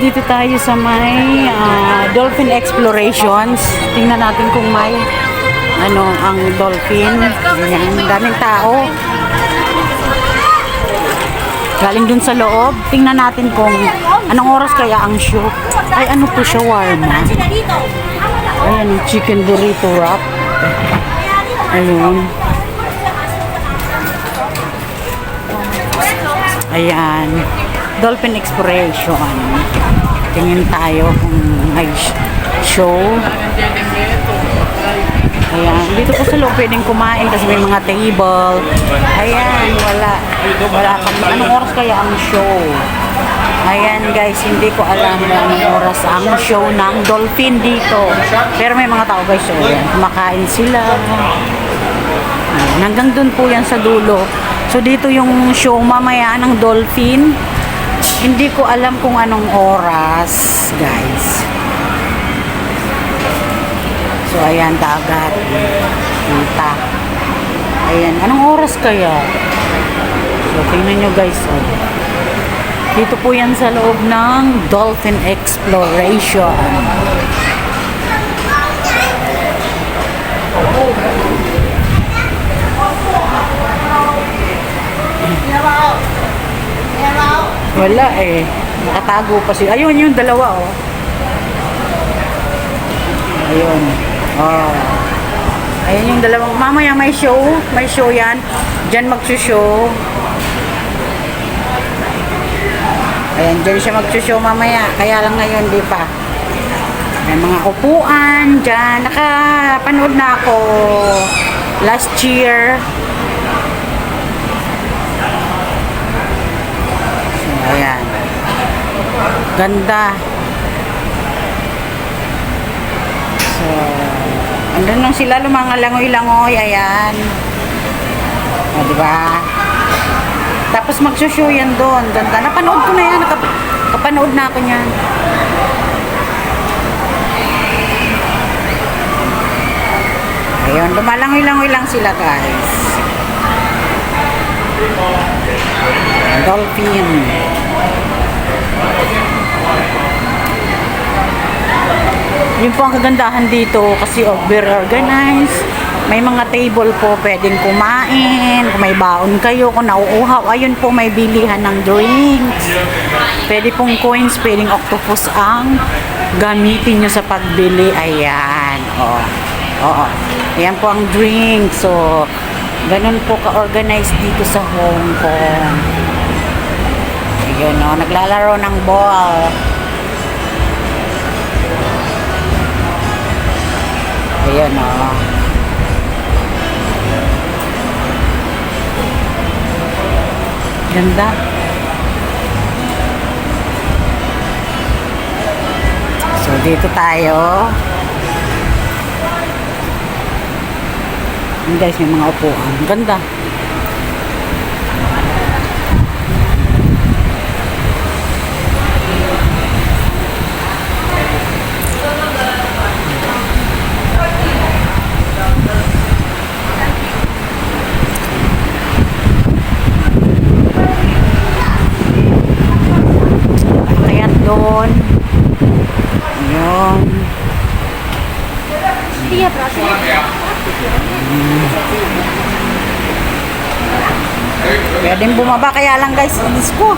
dito tayo sa may dolphin explorations. Tingnan natin kung may ang dolphin. Ayan, daming tao. Galing dun sa loob. Tingnan natin kung anong oras kaya ang show. Ay, ano po, shawarma. Ayan, chicken burrito wrap. Ayun. Ayan. Dolphin exploration. Tingin tayo kung may show. Ayan. Dito po sa loob pwedeng kumain kasi may mga table. Ayan. Wala kami. Anong oras kaya ang show? Ayan guys, hindi ko alam kung anong oras ang show ng dolphin dito. Pero may mga tao guys, so ayan, kumakain sila. Ayan, hanggang dun po yan sa dulo. So dito yung show mamaya ng dolphin. Hindi ko alam kung anong oras, guys. So ayan, dagat. Kita. Ayan, anong oras kaya? So tingnan nyo guys, oh. Dito po yan sa loob ng dolphin exploration. Wala eh. Nakatago pa siya. Ayun yung dalawa oh. Ayun. Oh. Ayun yung dalawang. Mamaya may show. May show yan. Diyan magsushow. Ayan, dyan siya magsushow mamaya. Kaya lang ngayon, di pa. May mga upuan dyan. Nakapanood na ako last year. Ayan. Ganda. So, andun lang sila, lumangalangoy-langoy. Ayan. O, diba? Tapos magsushow yan doon. Ganda. Napanood ko na yan. Nakapanood na ako niyan. Ayun. Lumalangoy-langoy lang sila, guys. Dolphin. Yun po ang kagandahan dito kasi over-organized. May mga table po pwedeng kumain. Kung may baon kayo, kung nauuhaw, ayun po may bilihan ng drinks. Pwede pong coins, pwedeng octopus ang gamitin nyo sa pagbili. Ayan. Oo. Oo. Ayan po ang drink. So, ganun po ka-organized dito sa Hong Kong. Ayun o. Naglalaro ng ball. Ayun o. Ganda. So, dito tayo. Ayan guys, may mga upuan. Ganda. Ayan doon. Ayan. Iya, pwedeng bumaba, kaya lang guys, inis ko.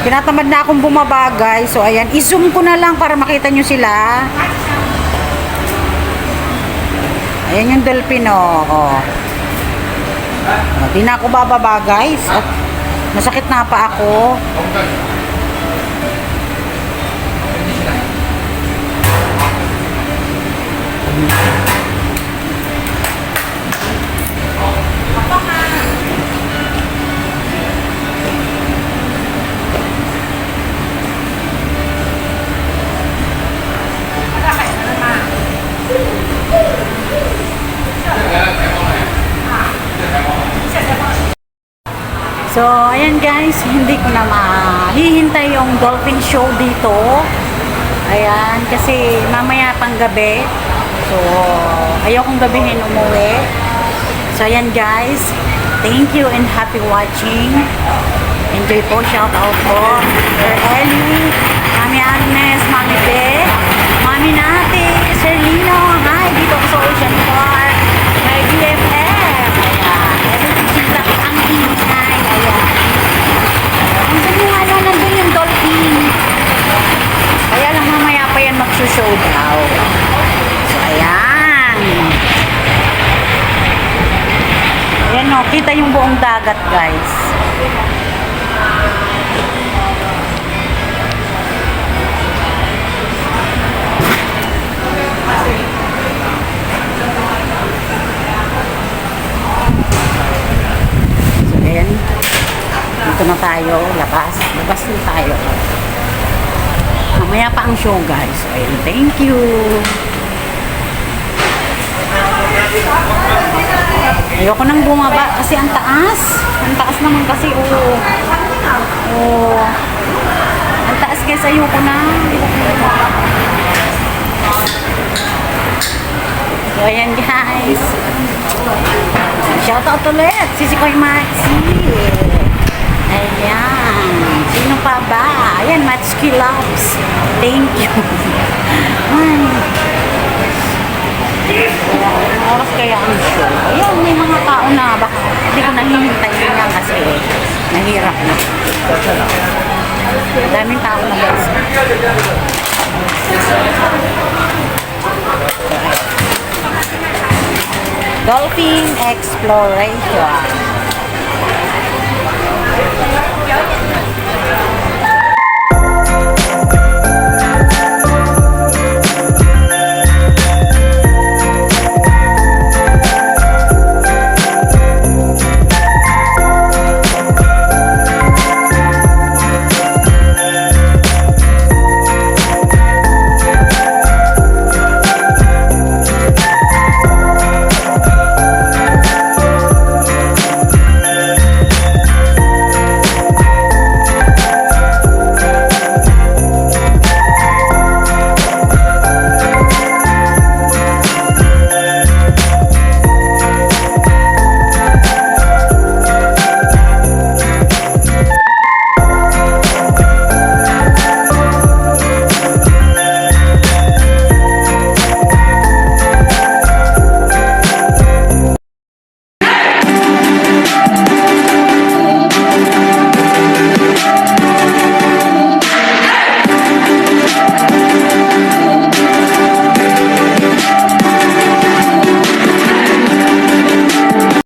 Tinatamad na akong bumaba guys. So ayan, i-zoom ko na lang para makita nyo sila. Ayan yung dolphin oh. Di na ako bababa guys. At masakit na pa ako. So, ayan guys, hindi ko na mahihintay yung dolphin show dito. Ayan, kasi mamaya pang gabi. So, ayokong gabihin umuwi. So, ayan guys. Thank you and happy watching. Enjoy po. Shout out po. Sir Ellie. Mami Agnes, Mami Beth, Mami Nati, Sir Lino, hi, dito ako sa Ocean Park. May BFF. Ayan. Sila ang ingay. Ayan. Ang dami nga ano, nandun yung dolphin. Kaya lang mamaya pa yan magsushow daw. So, ayan. Ayan o, kita yung buong dagat, guys. So, ayan. Dito na tayo. Labas. Labas na tayo. Mamaya pa ang show, guys. So, ayan. Thank you. Ayoko nang bumaba kasi ang taas. Ang taas naman kasi, oh. Oh. Ang taas, guys. Ayoko na. So, ayan, guys. Shoutout ulit. Sisi Koy Maxi. Ayan. Sino pa ba? Ayan, Matchki Loves. Thank you. Ay. Anong oras kaya ang show? Ayan, may mga tao na baka hindi ko nahihintayin niya kasi nahirap na. Daming tao na guys. Dolphin Exploration.